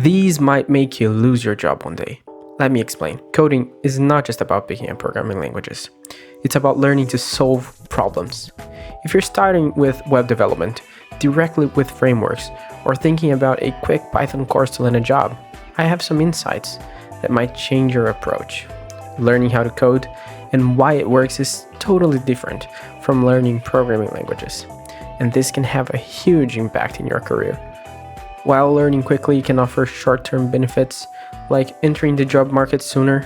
These might make you lose your job one day. Let me explain. Coding is not just about picking up programming languages. It's about learning to solve problems. If you're starting with web development, directly with frameworks, or thinking about a quick Python course to land a job, I have some insights that might change your approach. Learning how to code and why it works is totally different from learning programming languages, and this can have a huge impact in your career. While learning quickly can offer short-term benefits, like entering the job market sooner,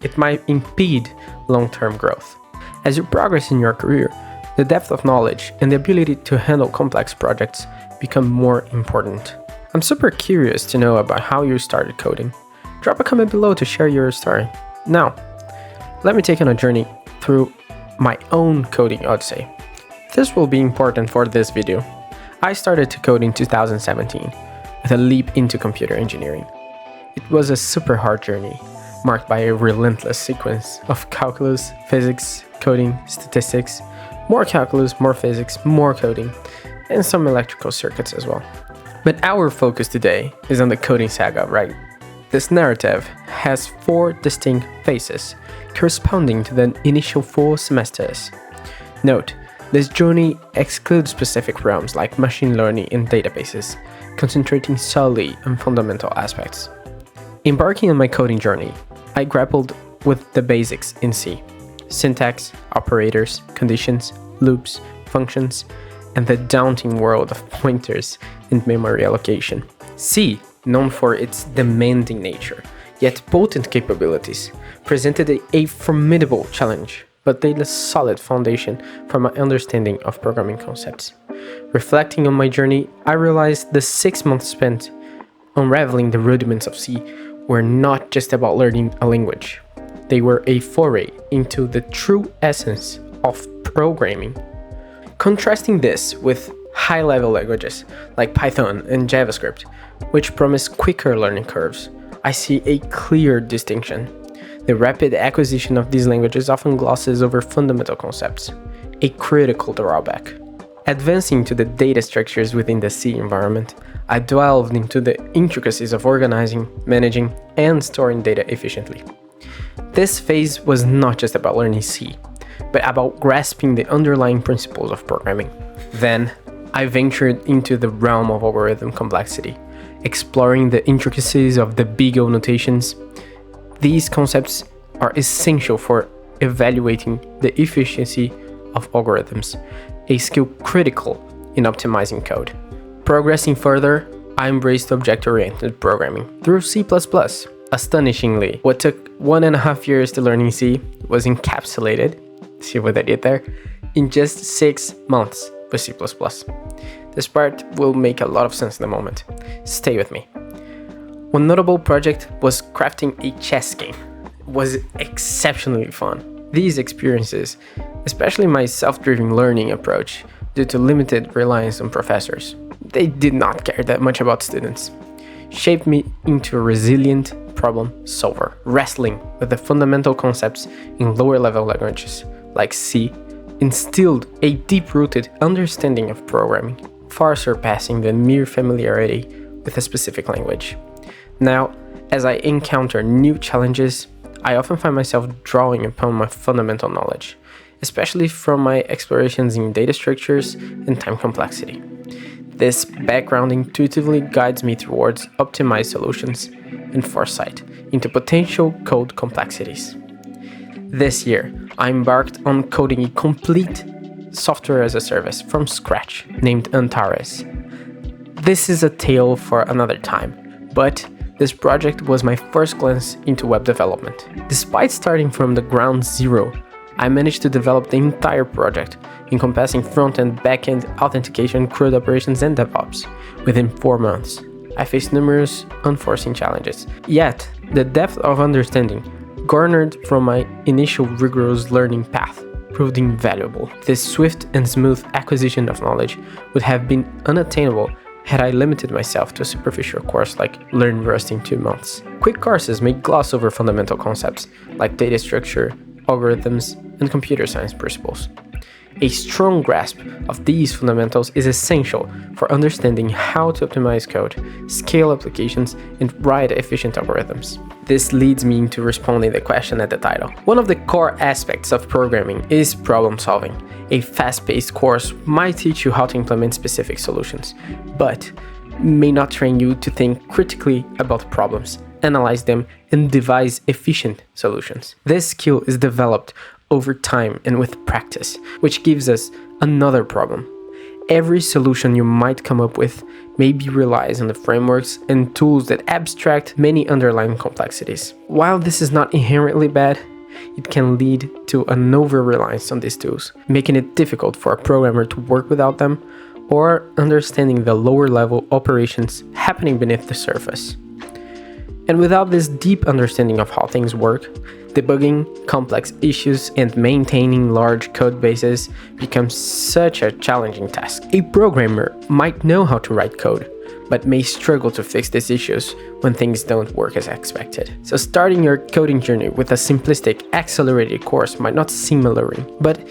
it might impede long-term growth. As you progress in your career, the depth of knowledge and the ability to handle complex projects become more important. I'm super curious to know about how you started coding. Drop a comment below to share your story. Now, let me take on a journey through my own coding odyssey. This will be important for this video. I started to code in 2017 with a leap into computer engineering. It was a super hard journey, marked by a relentless sequence of calculus, physics, coding, statistics, more calculus, more physics, more coding, and some electrical circuits as well. But our focus today is on the coding saga, right? This narrative has 4 distinct phases, corresponding to the initial 4 semesters. Note, this journey excludes specific realms like machine learning and databases, concentrating solely on fundamental aspects. Embarking on my coding journey, I grappled with the basics in C: syntax, operators, conditions, loops, functions, and the daunting world of pointers and memory allocation. C, known for its demanding nature, yet potent capabilities, presented a formidable challenge, but laid a solid foundation for my understanding of programming concepts. Reflecting on my journey, I realized the 6 months spent unraveling the rudiments of C were not just about learning a language. They were a foray into the true essence of programming. Contrasting this with high-level languages like Python and JavaScript, which promise quicker learning curves, I see a clear distinction. The rapid acquisition of these languages often glosses over fundamental concepts, a critical drawback. Advancing to the data structures within the C environment, I delved into the intricacies of organizing, managing, and storing data efficiently. This phase was not just about learning C, but about grasping the underlying principles of programming. Then, I ventured into the realm of algorithm complexity, exploring the intricacies of the big O notations. These concepts are essential for evaluating the efficiency of algorithms, a skill critical in optimizing code. Progressing further, I embraced object-oriented programming through C++. Astonishingly, what took 1.5 years to learn in C was encapsulated, see what I did there, in just 6 months with C++. This part will make a lot of sense in a moment. Stay with me. One notable project was crafting a chess game. It was exceptionally fun. These experiences, especially my self-driven learning approach due to limited reliance on professors, they did not care that much about students, shaped me into a resilient problem solver, wrestling with the fundamental concepts in lower-level languages like C, instilled a deep-rooted understanding of programming, far surpassing the mere familiarity with a specific language. Now, as I encounter new challenges, I often find myself drawing upon my fundamental knowledge, especially from my explorations in data structures and time complexity. This background intuitively guides me towards optimized solutions and foresight into potential code complexities. This year, I embarked on coding a complete software as a service from scratch named Antares. This is a tale for another time, but this project was my first glance into web development. Despite starting from the ground zero, I managed to develop the entire project, encompassing front-end, back-end, authentication, CRUD operations, and DevOps, within 4 months. I faced numerous unforeseen challenges, yet the depth of understanding garnered from my initial rigorous learning path proved invaluable. This swift and smooth acquisition of knowledge would have been unattainable had I limited myself to a superficial course like Learn Rust in 2 months. Quick courses may gloss over fundamental concepts like data structure, algorithms, and computer science principles. A strong grasp of these fundamentals is essential for understanding how to optimize code, scale applications, and write efficient algorithms. This leads me to responding the question at the title. One of the core aspects of programming is problem solving. A fast-paced course might teach you how to implement specific solutions, but may not train you to think critically about problems, analyze them, and devise efficient solutions. This skill is developed over time and with practice, which gives us another problem. Every solution you might come up with maybe relies on the frameworks and tools that abstract many underlying complexities. While this is not inherently bad, it can lead to an over-reliance on these tools, making it difficult for a programmer to work without them or understanding the lower-level operations happening beneath the surface. And without this deep understanding of how things work, debugging complex issues and maintaining large code bases becomes such a challenging task. A programmer might know how to write code, but may struggle to fix these issues when things don't work as expected. So starting your coding journey with a simplistic, accelerated course might not seem alluring, but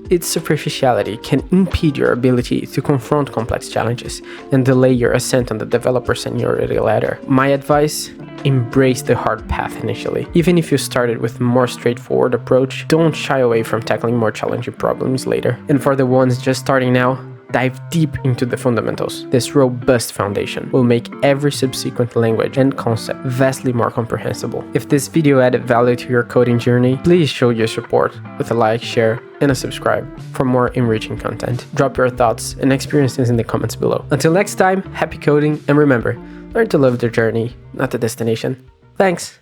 its superficiality can impede your ability to confront complex challenges and delay your ascent on the developer seniority ladder. My advice: embrace the hard path initially. Even if you started with a more straightforward approach, don't shy away from tackling more challenging problems later. And for the ones just starting now, dive deep into the fundamentals. This robust foundation will make every subsequent language and concept vastly more comprehensible. If this video added value to your coding journey, please show your support with a like, share, and a subscribe for more enriching content. Drop your thoughts and experiences in the comments below. Until next time, happy coding, and remember, learn to love the journey, not the destination. Thanks!